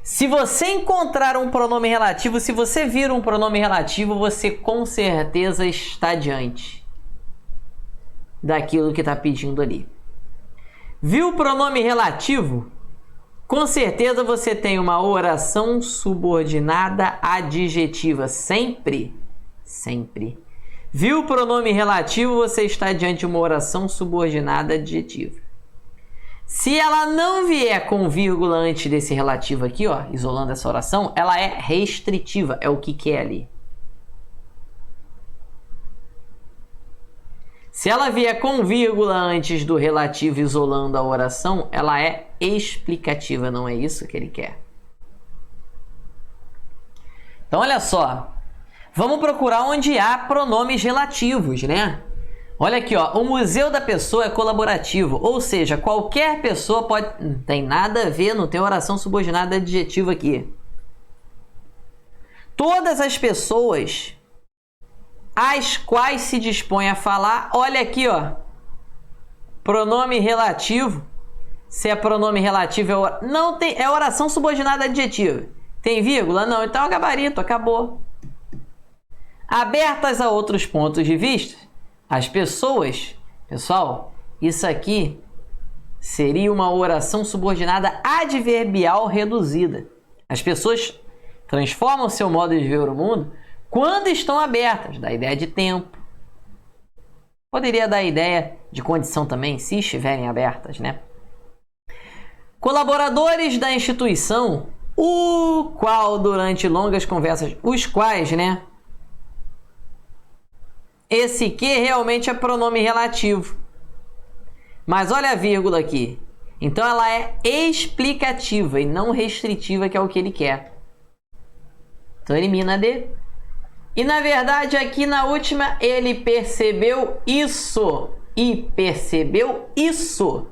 Se você encontrar um pronome relativo, se você vir um pronome relativo, você com certeza está diante daquilo que está pedindo ali. Viu o pronome relativo? Com certeza você tem uma oração subordinada adjetiva. Sempre. Sempre. Viu o pronome relativo? Você está diante de uma oração subordinada adjetiva. Se ela não vier com vírgula antes desse relativo aqui, ó, isolando essa oração, ela é restritiva. É o que é ali. Se ela vier com vírgula antes do relativo isolando a oração, ela é explicativa, não é isso que ele quer. Então, olha só. Vamos procurar onde há pronomes relativos, né? Olha aqui, ó. O museu da pessoa é colaborativo, ou seja, qualquer pessoa pode... Não tem nada a ver, não tem oração subordinada adjetiva aqui. Todas as pessoas... as quais se dispõe a falar, olha aqui, ó, pronome relativo. Se é pronome relativo, não tem, é oração subordinada adjetiva. Tem vírgula? Não, então é gabarito, acabou. Abertas a outros pontos de vista, as pessoas, pessoal, isso aqui seria uma oração subordinada adverbial reduzida. As pessoas transformam seu modo de ver o mundo quando estão abertas, dá ideia de tempo. Poderia dar ideia de condição também, se estiverem abertas, né? Colaboradores da instituição, o qual durante longas conversas, os quais, né? Esse que realmente é pronome relativo. Mas olha a vírgula aqui. Então ela é explicativa e não restritiva, que é o que ele quer. Então elimina D. E na verdade aqui na última ele percebeu isso. E percebeu isso.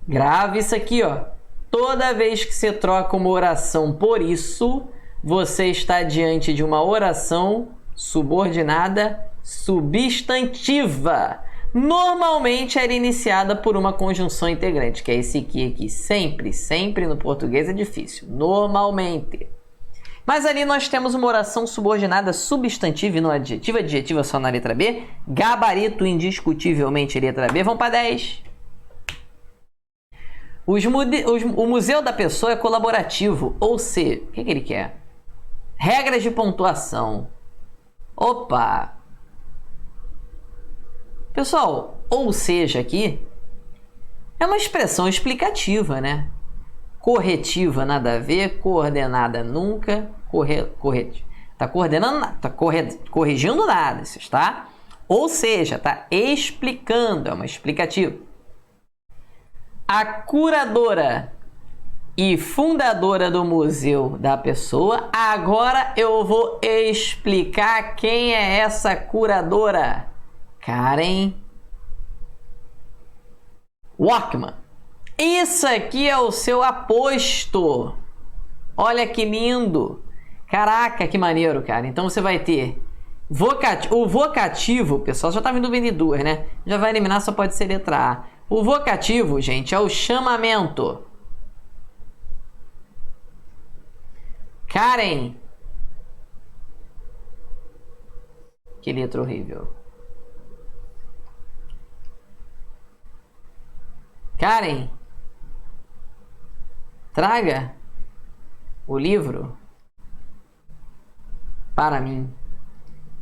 Grave isso aqui, ó. Toda vez que você troca uma oração por isso, você está diante de uma oração subordinada substantiva. Normalmente era iniciada por uma conjunção integrante, que é esse aqui. Sempre, sempre no português é difícil. Normalmente. Mas ali nós temos uma oração subordinada substantiva e não adjetiva. Adjetiva só na letra B. Gabarito indiscutivelmente letra B. Vamos para 10. O museu da pessoa é colaborativo. Ou seja, o que ele quer? Regras de pontuação. Opa! Pessoal, ou seja aqui é uma expressão explicativa, né? Corretiva, nada a ver. Coordenada, nunca. Tá coordenando, tá corrigindo nada, isso está? Ou seja, tá explicando, é uma explicativa. A curadora e fundadora do museu da pessoa. Agora eu vou explicar quem é essa curadora. Karen Walkman. Isso aqui é o seu aposto. Olha que lindo. Caraca, que maneiro, cara. Então você vai ter o vocativo, pessoal, já tá vindo bem de duas, né? Já vai eliminar, só pode ser letra A. O vocativo, gente, é o chamamento. Karen. Que letra horrível. Karen, traga o livro para mim.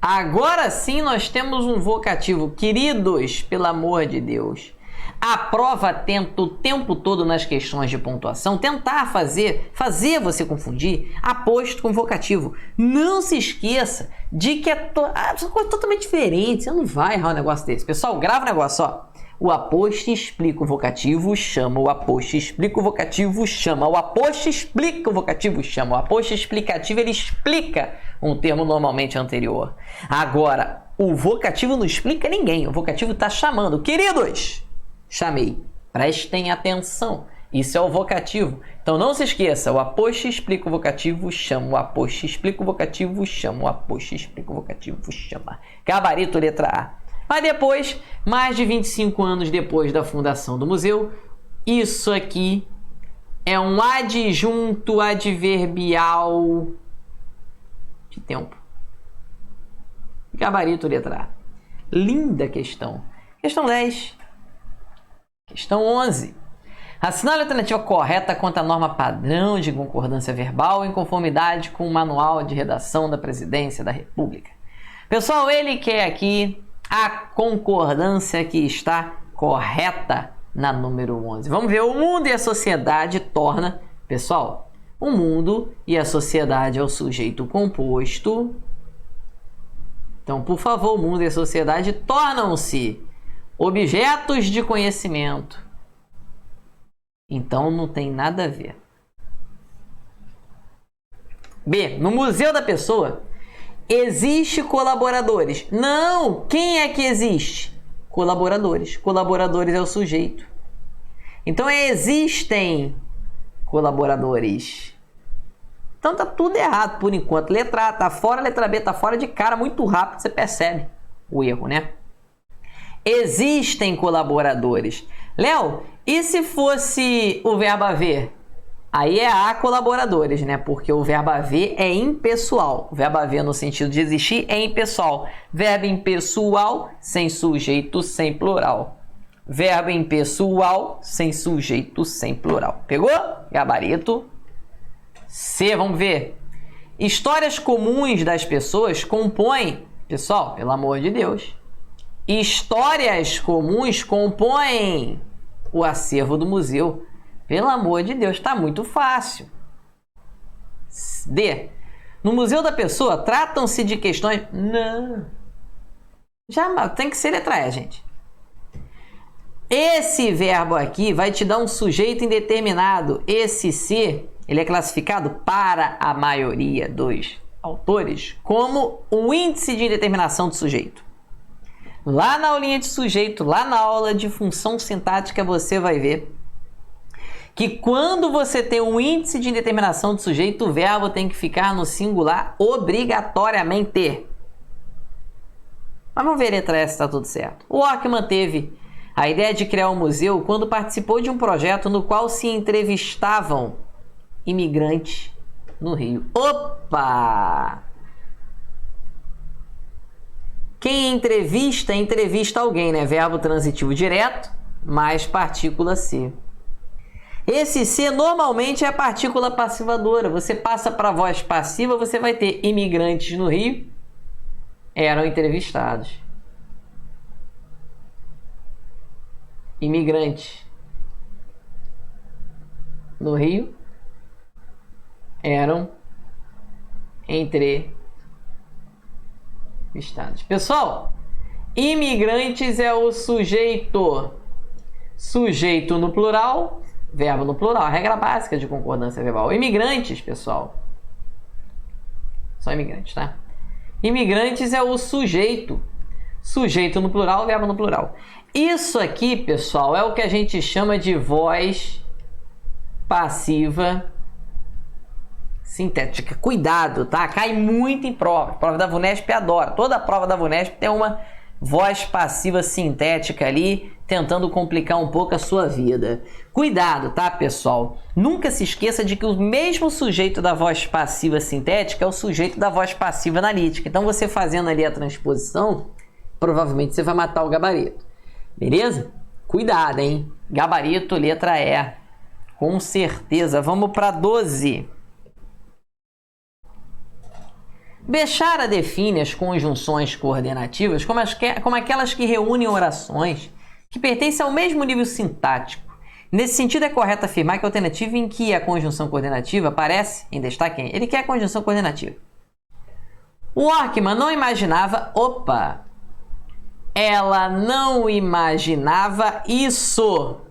Agora sim nós temos um vocativo. Queridos, pelo amor de Deus, a prova tenta o tempo todo nas questões de pontuação tentar fazer você confundir aposto com vocativo. Não se esqueça de que é coisa totalmente diferente. Você não vai errar um negócio desse. Pessoal, grava o negócio, ó. O aposto explica o vocativo, chama. O aposto explica o vocativo, chama. O aposto explica o vocativo, chama. O aposto explicativo, ele explica um termo normalmente anterior. Agora, o vocativo não explica ninguém. O vocativo está chamando. Queridos, chamei. Prestem atenção. Isso é o vocativo. Então não se esqueça. O aposto explica o vocativo, chama. O aposto explica o vocativo, chama. O aposto explica o vocativo, chama. Gabarito, letra A. Mas depois, mais de 25 anos depois da fundação do museu, isso aqui é um adjunto adverbial de tempo. Gabarito, letra A. Linda questão. Questão 10. Questão 11. Assinale a alternativa correta quanto à norma padrão de concordância verbal em conformidade com o Manual de Redação da Presidência da República. Pessoal, ele quer aqui a concordância que está correta na número 11. Vamos ver. O mundo e a sociedade torna... Pessoal, o mundo e a sociedade é o sujeito composto. Então, por favor, o mundo e a sociedade tornam-se objetos de conhecimento. Então, não tem nada a ver. B. No museu da pessoa... Existe colaboradores. Não! Quem é que existe? Colaboradores. Colaboradores é o sujeito. Então, existem colaboradores. Então, tá tudo errado por enquanto. Letra A tá fora, letra B tá fora de cara. Muito rápido você percebe o erro, né? Existem colaboradores. Léo, e se fosse o verbo haver? Aí é há colaboradores, né? Porque o verbo haver é impessoal. O verbo haver no sentido de existir é impessoal. Verbo impessoal sem sujeito, sem plural. Verbo impessoal sem sujeito, sem plural. Pegou? Gabarito. C, vamos ver. Histórias comuns das pessoas compõem... Pessoal, pelo amor de Deus. Histórias comuns compõem o acervo do museu. Pelo amor de Deus, está muito fácil. D. No museu da pessoa, tratam-se de questões... Não. Já tem que ser letra E, gente. Esse verbo aqui vai te dar um sujeito indeterminado. Esse C, ele é classificado para a maioria dos autores como o índice de indeterminação do sujeito. Lá na aulinha de sujeito, lá na aula de função sintática, você vai ver que quando você tem um índice de indeterminação do sujeito, o verbo tem que ficar no singular obrigatoriamente. Mas vamos ver a letra S se está tudo certo. O Ockman teve a ideia de criar um museu quando participou de um projeto no qual se entrevistavam imigrantes no Rio. Opa! Quem entrevista, entrevista alguém, né? Verbo transitivo direto mais partícula C. Esse C normalmente é a partícula passivadora. Você passa para a voz passiva, você vai ter imigrantes no Rio eram entrevistados. Imigrantes no Rio eram entrevistados. Pessoal, imigrantes é o sujeito. Sujeito no plural, verbo no plural. A regra básica de concordância verbal. Imigrantes, pessoal. Só imigrantes, tá? Imigrantes é o sujeito. Sujeito no plural, verbo no plural. Isso aqui, pessoal, é o que a gente chama de voz passiva sintética. Cuidado, tá? Cai muito em prova. A prova da VUNESP adora. Toda a prova da VUNESP tem uma voz passiva sintética ali, tentando complicar um pouco a sua vida. Cuidado, tá, pessoal? Nunca se esqueça de que o mesmo sujeito da voz passiva sintética é o sujeito da voz passiva analítica. Então, você fazendo ali a transposição, provavelmente você vai matar o gabarito. Beleza? Cuidado, hein? Gabarito, letra E. Com certeza. Vamos para 12. Bechara define as conjunções coordenativas como aquelas que reúnem orações que pertencem ao mesmo nível sintático. Nesse sentido, é correto afirmar que a alternativa em que a conjunção coordenativa aparece em destaque, ele quer a conjunção coordenativa. O Ockman não imaginava... Opa! Ela não imaginava isso.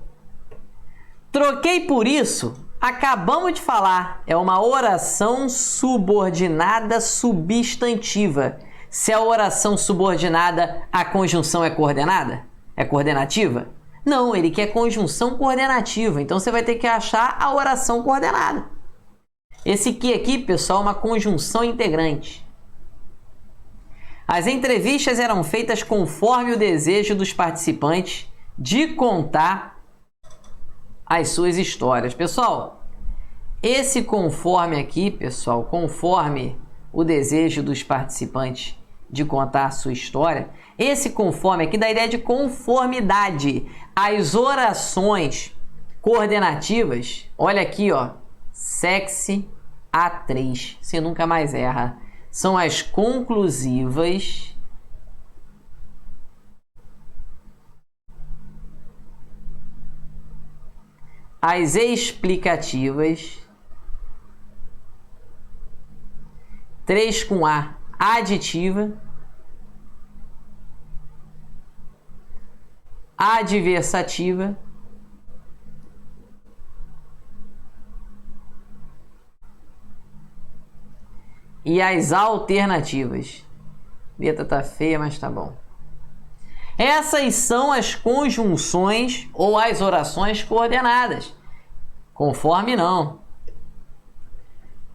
Troquei por isso. Acabamos de falar. É uma oração subordinada substantiva. Se é oração subordinada, a conjunção é coordenada? É coordenativa? Não, ele quer conjunção coordenativa. Então você vai ter que achar a oração coordenada. Esse que aqui, pessoal, é uma conjunção integrante. As entrevistas eram feitas conforme o desejo dos participantes de contar as suas histórias. Pessoal, esse conforme aqui, pessoal, conforme o desejo dos participantes de contar a sua história, esse conforme aqui dá a ideia de conformidade. As orações coordenativas, olha aqui, ó, sexy A3, você nunca mais erra. São as conclusivas, as explicativas, 3 com A, aditiva, adversativa, e as alternativas. A letra tá feia, mas tá bom. Essas são as conjunções ou as orações coordenadas. Conforme não.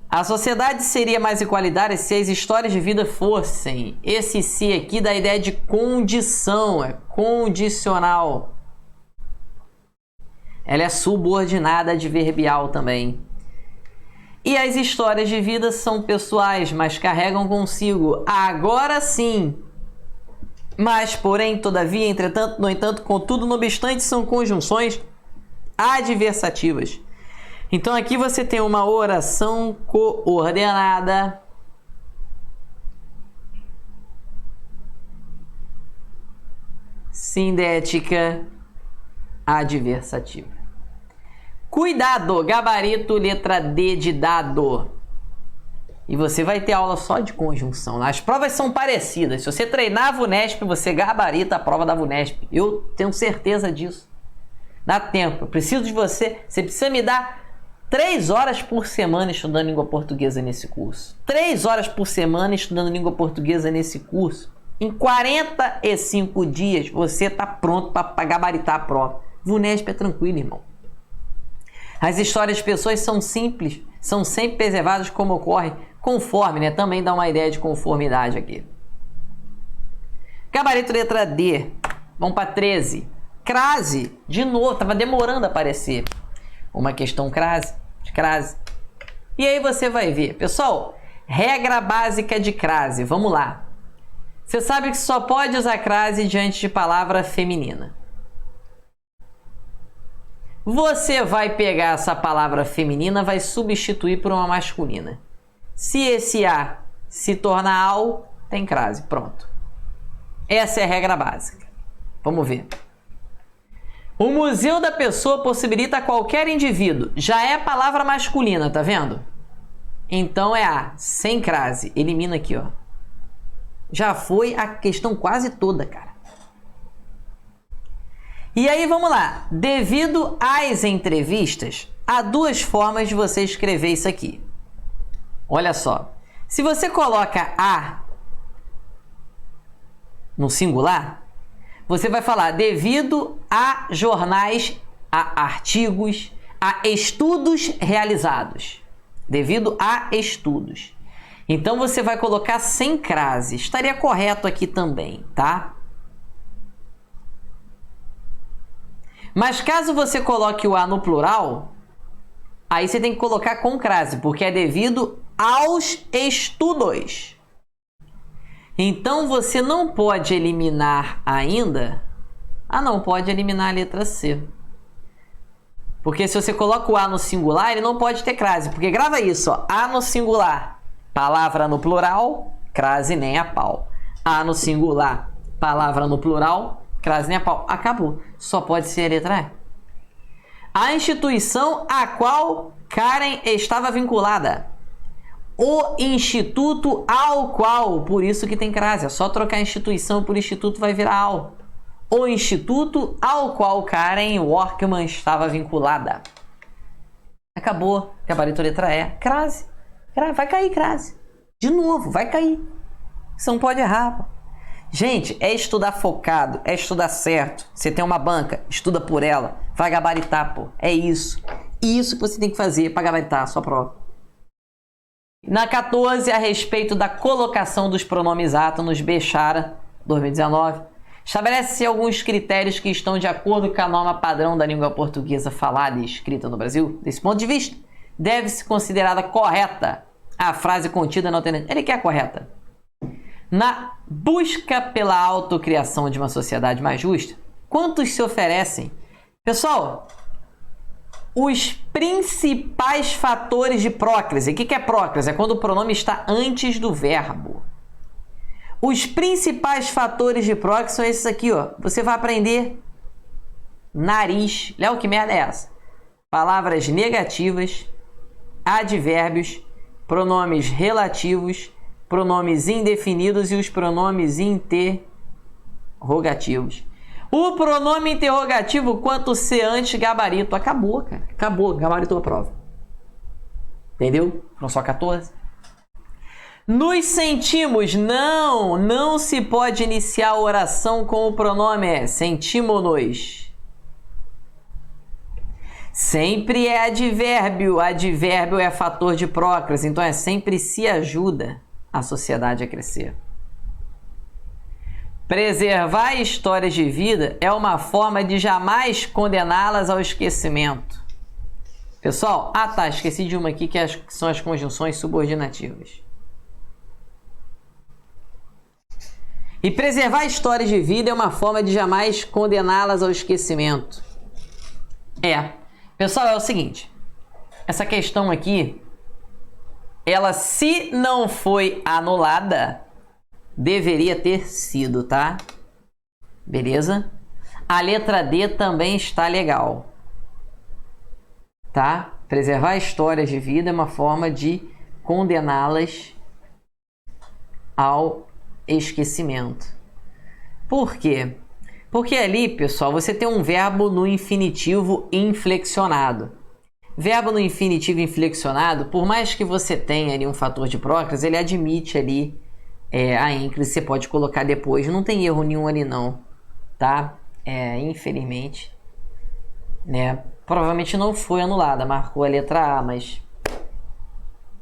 A sociedade seria mais igualitária se as histórias de vida fossem. Esse se aqui dá a ideia de condição, é condicional. Ela é subordinada adverbial também. E as histórias de vida são pessoais, mas carregam consigo, agora sim. Mas, porém, todavia, entretanto, no entanto, contudo, no obstante, são conjunções adversativas. Então, aqui você tem uma oração coordenada. Sindética adversativa. Cuidado, gabarito, letra D de dado. E você vai ter aula só de conjunção. As provas são parecidas. Se você treinar a VUNESP, você gabarita a prova da VUNESP. Eu tenho certeza disso. Dá tempo. Eu preciso de você. Você precisa me dar 3 horas por semana estudando língua portuguesa nesse curso. 3 horas por semana estudando língua portuguesa nesse curso. Em 45 dias, você está pronto para gabaritar a prova. VUNESP é tranquilo, irmão. As histórias de pessoas são simples, são sempre preservadas como ocorre, conforme, né? Também dá uma ideia de conformidade aqui. Gabarito letra D. Vamos para 13. Crase. De novo, estava demorando a aparecer. Uma questão crase. E aí você vai ver. Pessoal, regra básica de crase. Vamos lá. Você sabe que só pode usar crase diante de palavra feminina. Você vai pegar essa palavra feminina, vai substituir por uma masculina. Se esse A se tornar AU, tem crase. Pronto. Essa é a regra básica. Vamos ver. O museu da pessoa possibilita a qualquer indivíduo. Já é a palavra masculina, tá vendo? Então é A, sem crase. Elimina aqui, ó. Já foi a questão quase toda, cara. E aí, vamos lá. Devido às entrevistas, há 2 formas de você escrever isso aqui. Olha só. Se você coloca A no singular, você vai falar devido a jornais, a artigos, a estudos realizados. Devido a estudos. Então, você vai colocar sem crase. Estaria correto aqui também, tá? Mas caso você coloque o A no plural, aí você tem que colocar com crase, porque é devido aos estudos. Então você não pode eliminar ainda. Ah, não, pode eliminar a letra C. Porque se você coloca o A no singular, ele não pode ter crase. Porque grava isso, ó. A no singular, palavra no plural, crase nem a pau. A no singular, palavra no plural, crase nem a pau. Acabou. Só pode ser a letra E. A instituição a qual Karen estava vinculada. o instituto ao qual, por isso que tem crase, é só trocar instituição por instituto vai virar ao. O instituto ao qual Karen Workman estava vinculada. Acabou, gabarito letra E, crase. Vai cair crase. De novo, vai cair. Você não pode errar, pô. Gente, é estudar focado, é estudar certo. Você tem uma banca, estuda por ela, vai gabaritar, pô. É isso. Isso que você tem que fazer para gabaritar a sua prova. Na 14, a respeito da colocação dos pronomes átonos, Bechara, 2019, estabelece alguns critérios que estão de acordo com a norma padrão da língua portuguesa falada e escrita no Brasil. Desse ponto de vista, deve-se considerada correta a frase contida na alternativa. Ele quer correta. Na busca pela autocriação de uma sociedade mais justa, quantos se oferecem? Pessoal, os principais fatores de próclise. O que é próclise? É quando o pronome está antes do verbo. Os principais fatores de próclise são esses aqui, ó. Você vai aprender nariz. Léo, que merda é essa? Palavras negativas, advérbios, pronomes relativos, pronomes indefinidos e os pronomes interrogativos. O pronome interrogativo, quanto ser antes gabarito. Acabou, cara. Acabou. Gabaritou a prova. Entendeu? Não só 14. Nos sentimos. Não se pode iniciar a oração com o pronome sentimos-nos. Sempre é advérbio. Advérbio é fator de próclise. Então, sempre se ajuda a sociedade a crescer. Preservar histórias de vida é uma forma de jamais condená-las ao esquecimento. Pessoal, esqueci de uma aqui que são as conjunções subordinativas. E preservar histórias de vida é uma forma de jamais condená-las ao esquecimento. Pessoal, é o seguinte. Essa questão aqui, ela, se não foi anulada, deveria ter sido, tá? Beleza? A letra D também está legal. Tá? Preservar histórias de vida é uma forma de condená-las ao esquecimento. Por quê? Porque ali, pessoal, você tem um verbo no infinitivo inflexionado. Verbo no infinitivo inflexionado, por mais que você tenha ali um fator de próclise, ele admite ali a ênclise, você pode colocar depois, não tem erro nenhum ali não, tá? Infelizmente, né? Provavelmente não foi anulada, marcou a letra A, mas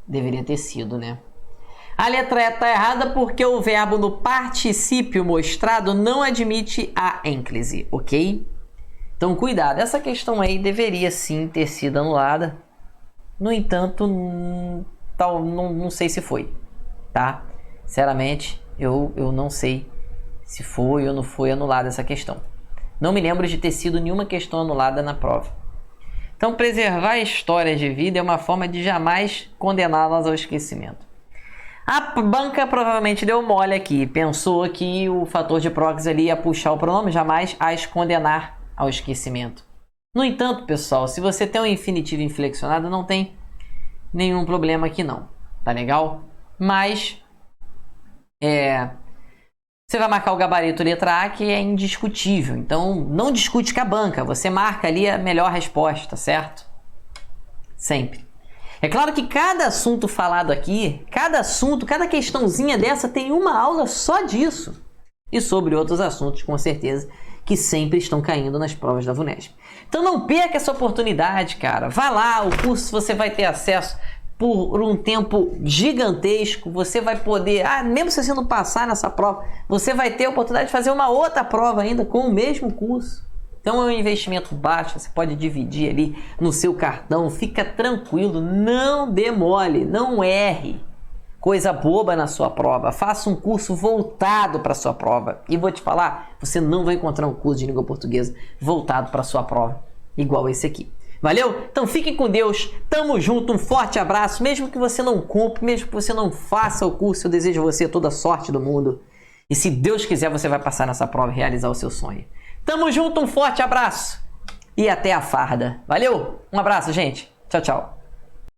deveria ter sido, né? A letra E está errada porque o verbo no particípio mostrado não admite a ênclise, ok? Então, cuidado, essa questão aí deveria sim ter sido anulada, no entanto, não sei se foi, tá? Sinceramente, eu não sei se foi ou não foi anulada essa questão. Não me lembro de ter sido nenhuma questão anulada na prova. Então, preservar histórias de vida é uma forma de jamais condená-las ao esquecimento. A banca provavelmente deu mole aqui. Pensou que o fator de próclise ali ia puxar o pronome, jamais as condenar ao esquecimento. No entanto, pessoal, se você tem um infinitivo inflexionado, não tem nenhum problema aqui não. Tá legal? Mas você vai marcar o gabarito letra A, que é indiscutível. Então, não discute com a banca. Você marca ali a melhor resposta, certo? Sempre. É claro que cada assunto falado aqui, cada questãozinha dessa tem uma aula só disso. E sobre outros assuntos, com certeza, que sempre estão caindo nas provas da VUNESP. Então não perca essa oportunidade, cara. Vai lá, o curso você vai ter acesso por um tempo gigantesco. Você vai poder, mesmo se você não passar nessa prova, você vai ter a oportunidade de fazer uma outra prova ainda com o mesmo curso. Então é um investimento baixo, você pode dividir ali no seu cartão, fica tranquilo, não dê mole, não erre coisa boba na sua prova, faça um curso voltado para a sua prova. E vou te falar, você não vai encontrar um curso de língua portuguesa voltado para a sua prova, igual esse aqui. Valeu? Então fiquem com Deus, tamo junto, um forte abraço, mesmo que você não compre, mesmo que você não faça o curso, eu desejo a você toda a sorte do mundo. E se Deus quiser, você vai passar nessa prova e realizar o seu sonho. Tamo junto, um forte abraço e até a farda. Valeu? Um abraço, gente. Tchau, tchau.